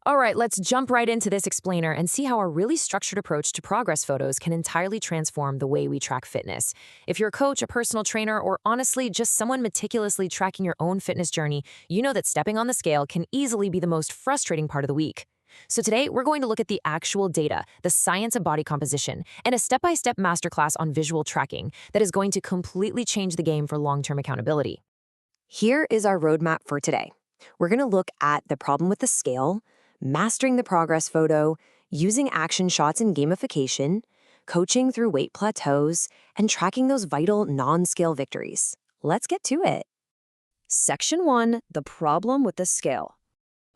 All right, let's jump right into this explainer and see how a really structured approach to progress photos can entirely transform the way we track fitness. If you're a coach, a personal trainer, or honestly just someone meticulously tracking your own fitness journey, you know that stepping on the scale can easily be the most frustrating part of the week. So today, we're going to look at the actual data, the science of body composition, and a step-by-step masterclass on visual tracking that is going to completely change the game for long-term accountability. Here is our roadmap for today. We're going to look at the problem with the scale, mastering the progress photo, using action shots in gamification, coaching through weight plateaus, and tracking those vital non-scale victories. Let's get to it. Section 1, the problem with the scale.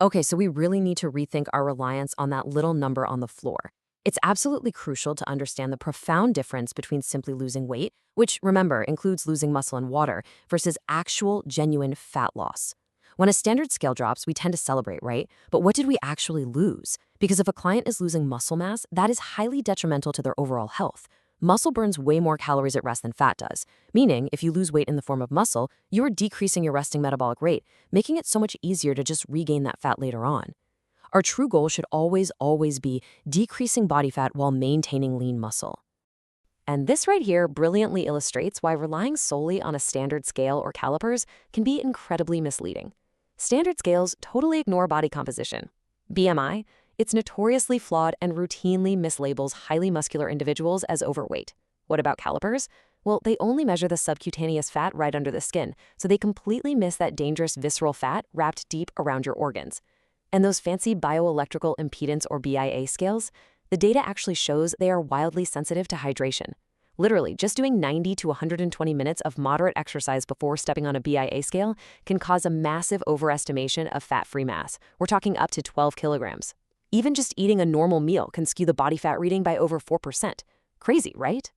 Okay, so we really need to rethink our reliance on that little number on the floor. It's absolutely crucial to understand the profound difference between simply losing weight, which, remember, includes losing muscle and water, versus actual, genuine fat loss. When a standard scale drops, we tend to celebrate, right? But what did we actually lose? Because if a client is losing muscle mass, that is highly detrimental to their overall health. Muscle burns way more calories at rest than fat does, meaning if you lose weight in the form of muscle, you are decreasing your resting metabolic rate, making it so much easier to just regain that fat later on. Our true goal should always be decreasing body fat while maintaining lean muscle. And this right here brilliantly illustrates why relying solely on a standard scale or calipers can be incredibly misleading. Standard scales totally ignore body composition. BMI, it's notoriously flawed and routinely mislabels highly muscular individuals as overweight. What about calipers? Well, they only measure the subcutaneous fat right under the skin, so they completely miss that dangerous visceral fat wrapped deep around your organs. And those fancy bioelectrical impedance or BIA scales, the data actually shows they are wildly sensitive to hydration. Literally, just doing 90 to 120 minutes of moderate exercise before stepping on a BIA scale can cause a massive overestimation of fat-free mass. We're talking up to 12 kilograms. Even just eating a normal meal can skew the body fat reading by over 4%. Crazy, right?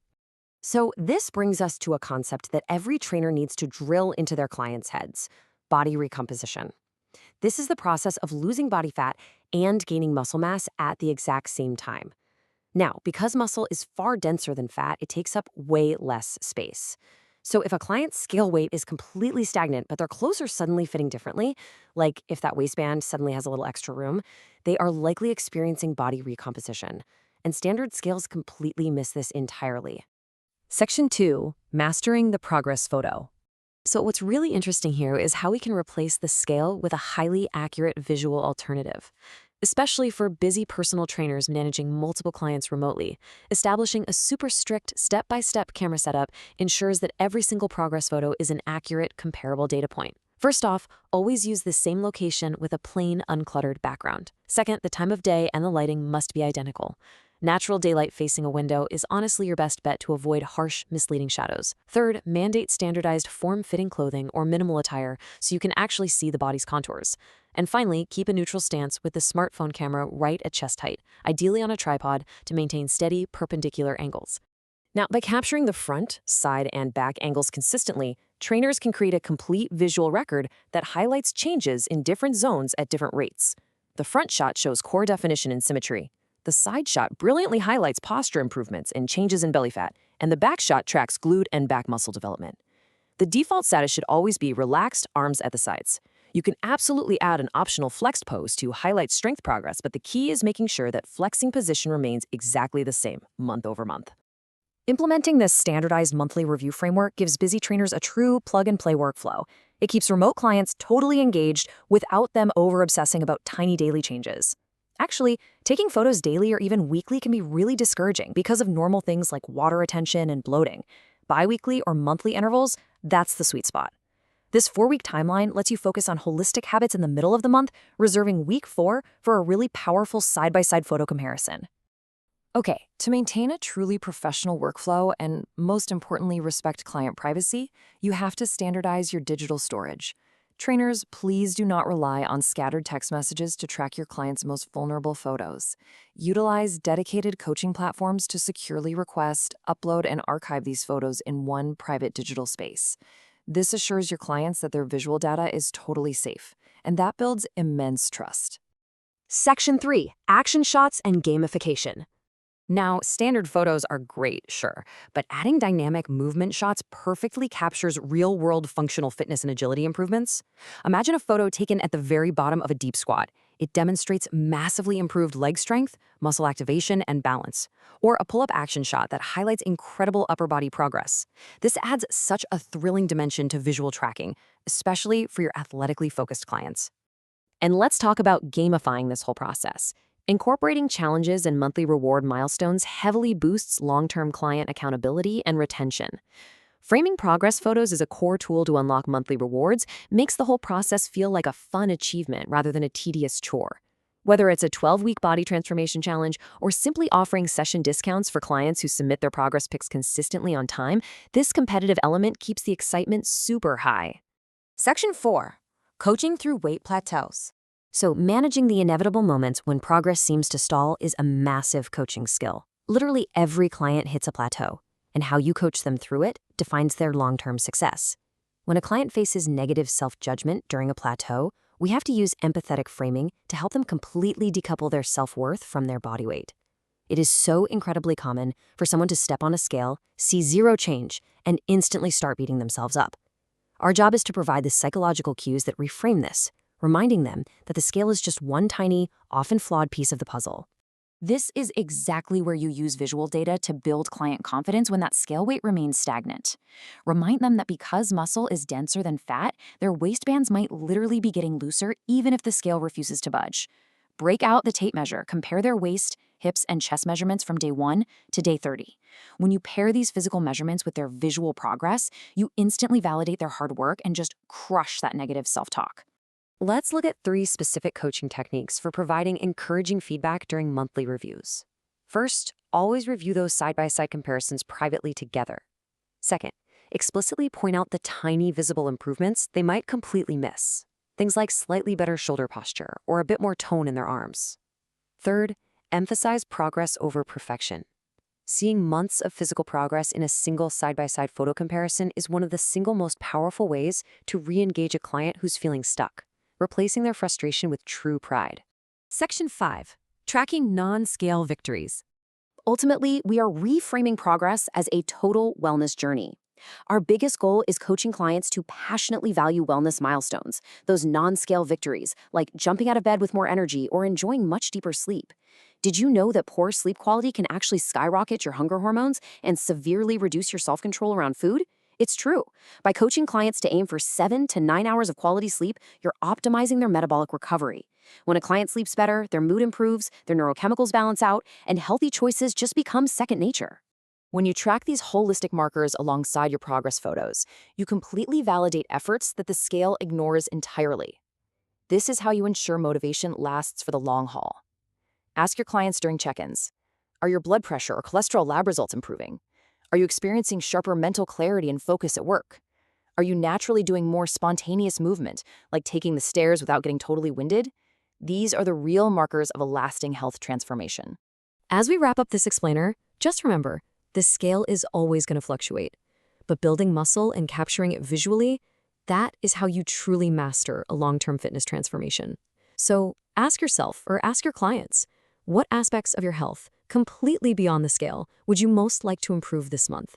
So this brings us to a concept that every trainer needs to drill into their clients' heads: body recomposition. This is the process of losing body fat and gaining muscle mass at the exact same time. Now, because muscle is far denser than fat, it takes up way less space. So if a client's scale weight is completely stagnant, but their clothes are suddenly fitting differently, like if that waistband suddenly has a little extra room, they are likely experiencing body recomposition. And standard scales completely miss this entirely. Section 2, mastering the progress photo. So what's really interesting here is how we can replace the scale with a highly accurate visual alternative. Especially for busy personal trainers managing multiple clients remotely, establishing a super strict step-by-step camera setup ensures that every single progress photo is an accurate, comparable data point. First off, always use the same location with a plain, uncluttered background. Second, the time of day and the lighting must be identical. Natural daylight facing a window is honestly your best bet to avoid harsh, misleading shadows. Third, mandate standardized form-fitting clothing or minimal attire so you can actually see the body's contours. And finally, keep a neutral stance with the smartphone camera right at chest height, ideally on a tripod, to maintain steady, perpendicular angles. Now, by capturing the front, side, and back angles consistently, trainers can create a complete visual record that highlights changes in different zones at different rates. The front shot shows core definition and symmetry. The side shot brilliantly highlights posture improvements and changes in belly fat, and the back shot tracks glute and back muscle development. The default status should always be relaxed arms at the sides. You can absolutely add an optional flexed pose to highlight strength progress, but the key is making sure that flexing position remains exactly the same, month over month. Implementing this standardized monthly review framework gives busy trainers a true plug-and-play workflow. It keeps remote clients totally engaged without them over-obsessing about tiny daily changes. Actually, taking photos daily or even weekly can be really discouraging because of normal things like water retention and bloating. Bi-weekly or monthly intervals, that's the sweet spot. This 4-week timeline lets you focus on holistic habits in the middle of the month, reserving week 4 for a really powerful side-by-side photo comparison. Okay, to maintain a truly professional workflow and, most importantly, respect client privacy, you have to standardize your digital storage. Trainers, please do not rely on scattered text messages to track your clients' most vulnerable photos. Utilize dedicated coaching platforms to securely request, upload, and archive these photos in one private digital space. This assures your clients that their visual data is totally safe, and that builds immense trust. Section 3, action shots and gamification. Now, standard photos are great, sure, but adding dynamic movement shots perfectly captures real-world functional fitness and agility improvements. Imagine a photo taken at the very bottom of a deep squat. It demonstrates massively improved leg strength, muscle activation, and balance. Or a pull-up action shot that highlights incredible upper body progress. This adds such a thrilling dimension to visual tracking, especially for your athletically focused clients. And let's talk about gamifying this whole process. Incorporating challenges and monthly reward milestones heavily boosts long-term client accountability and retention. Framing progress photos as a core tool to unlock monthly rewards makes the whole process feel like a fun achievement rather than a tedious chore. Whether it's a 12-week body transformation challenge or simply offering session discounts for clients who submit their progress pics consistently on time, this competitive element keeps the excitement super high. Section 4. Coaching through weight plateaus. So managing the inevitable moments when progress seems to stall is a massive coaching skill. Literally every client hits a plateau, and how you coach them through it defines their long-term success. When a client faces negative self-judgment during a plateau, we have to use empathetic framing to help them completely decouple their self-worth from their body weight. It is so incredibly common for someone to step on a scale, see zero change, and instantly start beating themselves up. Our job is to provide the psychological cues that reframe this, reminding them that the scale is just one tiny, often flawed piece of the puzzle. This is exactly where you use visual data to build client confidence when that scale weight remains stagnant. Remind them that because muscle is denser than fat, their waistbands might literally be getting looser even if the scale refuses to budge. Break out the tape measure, compare their waist, hips, and chest measurements from day 1 to day 30. When you pair these physical measurements with their visual progress, you instantly validate their hard work and just crush that negative self-talk. Let's look at 3 specific coaching techniques for providing encouraging feedback during monthly reviews. First, always review those side-by-side comparisons privately together. Second, explicitly point out the tiny visible improvements they might completely miss. Things like slightly better shoulder posture or a bit more tone in their arms. Third, emphasize progress over perfection. Seeing months of physical progress in a single side-by-side photo comparison is one of the single most powerful ways to re-engage a client who's feeling stuck, replacing their frustration with true pride. Section 5. Tracking non-scale victories. Ultimately, we are reframing progress as a total wellness journey. Our biggest goal is coaching clients to passionately value wellness milestones, those non-scale victories, like jumping out of bed with more energy or enjoying much deeper sleep. Did you know that poor sleep quality can actually skyrocket your hunger hormones and severely reduce your self-control around food? It's true. By coaching clients to aim for 7 to 9 hours of quality sleep, you're optimizing their metabolic recovery. When a client sleeps better, their mood improves, their neurochemicals balance out, and healthy choices just become second nature. When you track these holistic markers alongside your progress photos, you completely validate efforts that the scale ignores entirely. This is how you ensure motivation lasts for the long haul. Ask your clients during check-ins, are your blood pressure or cholesterol lab results improving? Are you experiencing sharper mental clarity and focus at work? Are you naturally doing more spontaneous movement, like taking the stairs without getting totally winded? These are the real markers of a lasting health transformation. As we wrap up this explainer, just remember, the scale is always going to fluctuate. But building muscle and capturing it visually, that is how you truly master a long-term fitness transformation. So ask yourself or ask your clients, what aspects of your health, completely beyond the scale, would you most like to improve this month?